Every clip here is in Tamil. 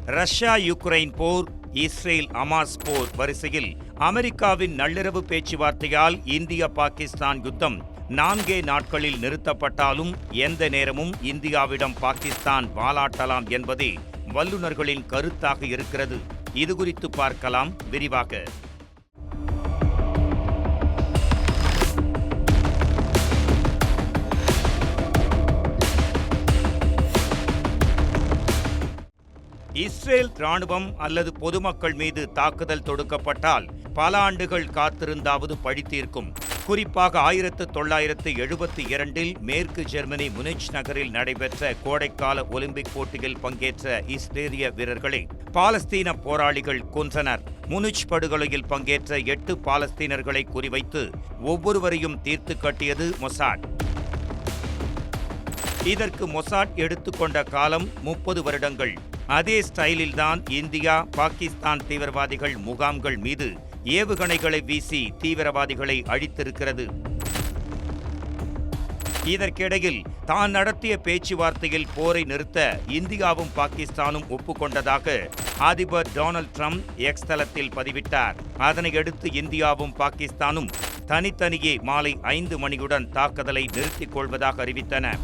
ரஷ்யா யுக்ரைன் போர், இஸ்ரேல் அமாஸ் போர் வரிசையில் அமெரிக்காவின் நள்ளிரவு பேச்சுவார்த்தையால் இந்தியா பாகிஸ்தான் யுத்தம் 4 நாட்களில் நிறுத்தப்பட்டாலும் எந்த நேரமும் இந்தியாவிடம் பாகிஸ்தான் வாலாட்டலாம் என்பதே வல்லுநர்களின் கருத்தாக இருக்கிறது. இதுகுறித்து பார்க்கலாம் விரிவாக. இஸ்ரேல் ராணுவம் அல்லது பொதுமக்கள் மீது தாக்குதல் தொடுக்கப்பட்டால் பல ஆண்டுகள் காத்திருந்தாவது பழி தீர்க்கும். குறிப்பாக 1972 மேற்கு ஜெர்மனி முனிச் நகரில் நடைபெற்ற கோடைக்கால ஒலிம்பிக் போட்டியில் பங்கேற்ற இஸ்ரேலிய வீரர்களை பாலஸ்தீன போராளிகள் கொன்றனர். முனிச் படுகொலையில் பங்கேற்ற 8 பாலஸ்தீனர்களை குறிவைத்து ஒவ்வொருவரையும் தீர்த்து கட்டியது மொசாட். இதற்கு மொசாட் எடுத்துக்கொண்ட காலம் 30 வருடங்கள். அதே ஸ்டைலில்தான் இந்தியா பாகிஸ்தான் தீவிரவாதிகள் முகாம்கள் மீது ஏவுகணைகளை வீசி தீவிரவாதிகளை அழித்திருக்கிறது. இதற்கிடையில் தான் நடத்திய பேச்சுவார்த்தையில் போரை நிறுத்த இந்தியாவும் பாகிஸ்தானும் ஒப்புக்கொண்டதாக அதிபர் டொனால்ட் ட்ரம்ப் எக்ஸ் தளத்தில் பதிவிட்டார். அதனையடுத்து இந்தியாவும் பாகிஸ்தானும் தனித்தனியே மாலை 5 மணியுடன் தாக்குதலை நிறுத்திக் கொள்வதாக அறிவித்தன.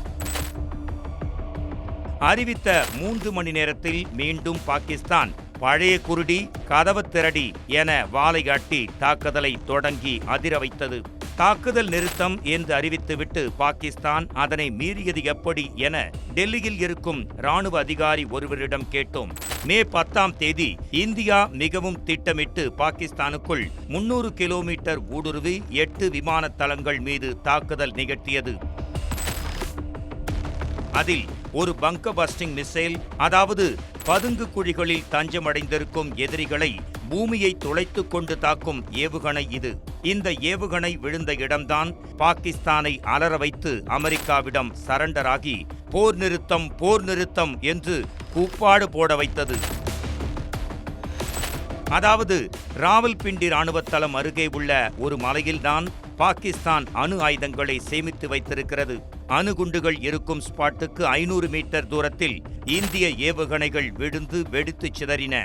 அறிவித்த 3 மணி நேரத்தில் மீண்டும் பாகிஸ்தான் பழைய குருடி கதவு திரடி என வாளை காட்டி தாக்குதலை தொடங்கி அதிர வைத்தது. தாக்குதல் நிறுத்தம் என்று அறிவித்துவிட்டு பாகிஸ்தான் அதனை மீறியது எப்படி என டெல்லியில் இருக்கும் ராணுவ அதிகாரி ஒருவரிடம் கேட்டோம். மே 10 இந்தியா மிகவும் திட்டமிட்டு பாகிஸ்தானுக்குள் 300 கிலோமீட்டர் ஊடுருவி 8 விமான தளங்கள் மீது தாக்குதல் நிகழ்த்தியது. அதில் ஒரு பங்கர் பஸ்டிங் மிசைல், அதாவது பதுங்கு குழிகளில் தஞ்சமடைந்திருக்கும் எதிரிகளை பூமியை துளைத்துக் கொண்டு தாக்கும் ஏவுகணை இது. இந்த ஏவுகணை விழுந்த இடம்தான் பாகிஸ்தானை அலற வைத்து அமெரிக்காவிடம் சரண்டராகி போர் நிறுத்தம் என்று கூப்பாடு போட வைத்தது. அதாவது ராவல்பிண்டி ராணுவ தளம் அருகே உள்ள ஒரு மலையில்தான் பாகிஸ்தான் அணு ஆயுதங்களை சேமித்து வைத்திருக்கிறது. அணுகுண்டுகள் இருக்கும் ஸ்பாட்டுக்கு 500 மீட்டர் தூரத்தில் இந்திய ஏவுகணைகள் விழுந்து வெடித்துச் சிதறின.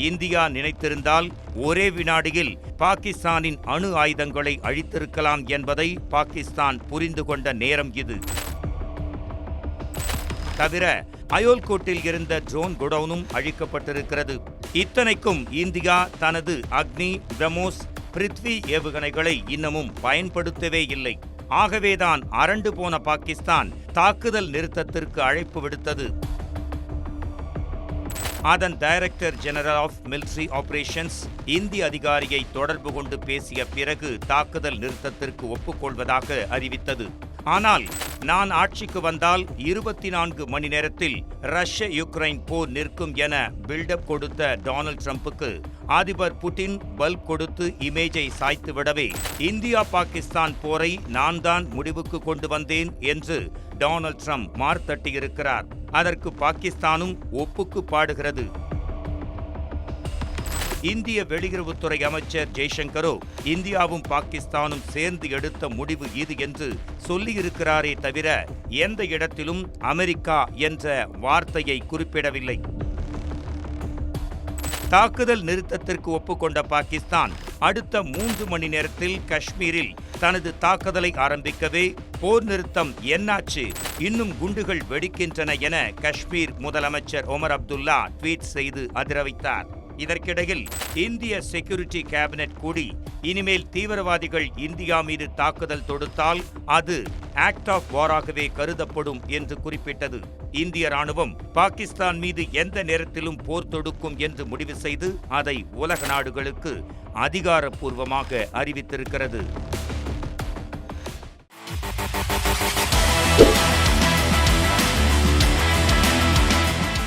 இந்தியா நினைத்திருந்தால் ஒரே வினாடியில் பாகிஸ்தானின் அணு ஆயுதங்களை அழித்திருக்கலாம் என்பதை பாகிஸ்தான் புரிந்து கொண்ட நேரம் இது. தவிர அயோல்கோட்டில் இருந்த ட்ரோன் குடவுனும் அழிக்கப்பட்டிருக்கிறது. இத்தனைக்கும் இந்தியா தனது அக்னி, பிரம்மோஸ், பிருத்வி ஏவுகணைகளை இன்னமும் பயன்படுத்தவே இல்லை. ஆகவேதான் அரண்டு போன பாகிஸ்தான் தாக்குதல் நிறுத்தத்திற்கு அழைப்பு விடுத்தது. அதன் director general of military operations இந்திய அதிகாரியை தொடர்பு கொண்டு பேசிய பிறகு தாக்குதல் நிறுத்தத்திற்கு ஒப்புக்கொள்வதாக அறிவித்தது. ஆனால் நான் ஆட்சிக்கு வந்தால் 24 மணி நேரத்தில் ரஷ்ய யுக்ரைன் போர் நிற்கும் என பில்டப் கொடுத்த டொனால்ட் ட்ரம்புக்கு அதிபர் புட்டின் பல்ப் கொடுத்து இமேஜை சாய்த்து விடவே இந்தியா பாகிஸ்தான் போரை நான் தான் முடிவுக்கு கொண்டு வந்தேன் என்று டொனால்ட் ட்ரம்ப் மார்த்தட்டியிருக்கிறார். அதற்கு பாகிஸ்தானும் ஒப்புக்கு பாடுகிறது. இந்திய வெளியுறவுத்துறை அமைச்சர் ஜெய்சங்கரோ இந்தியாவும் பாகிஸ்தானும் சேர்ந்து எடுத்த முடிவு இது என்று சொல்லியிருக்கிறாரே தவிர எந்த இடத்திலும் அமெரிக்கா என்ற வார்த்தையை குறிப்பிடவில்லை. தாக்குதல் நிறுத்தத்திற்கு ஒப்புக்கொண்ட பாகிஸ்தான் அடுத்த 3 மணி நேரத்தில் காஷ்மீரில் தனது தாக்குதலை ஆரம்பிக்கவே போர் நிறுத்தம் என்னாச்சு, இன்னும் குண்டுகள் வெடிக்கின்றன என காஷ்மீர் முதலமைச்சர் ஒமர் அப்துல்லா ட்வீட் செய்து அதிர வைத்தார். இதற்கிடையில் இந்திய செக்யூரிட்டி கேபினெட் கூடி இனிமேல் தீவிரவாதிகள் இந்தியா மீது தாக்குதல் தொடுத்தால் அது ஆக்ட் ஆஃப் வாராகவே கருதப்படும் என்று குறிப்பிட்டது. இந்திய ராணுவம் பாகிஸ்தான் மீது எந்த நேரத்திலும் போர் தொடுக்கும் என்று முடிவு செய்து அதை உலக நாடுகளுக்கு அதிகாரப்பூர்வமாக அறிவித்திருக்கிறது.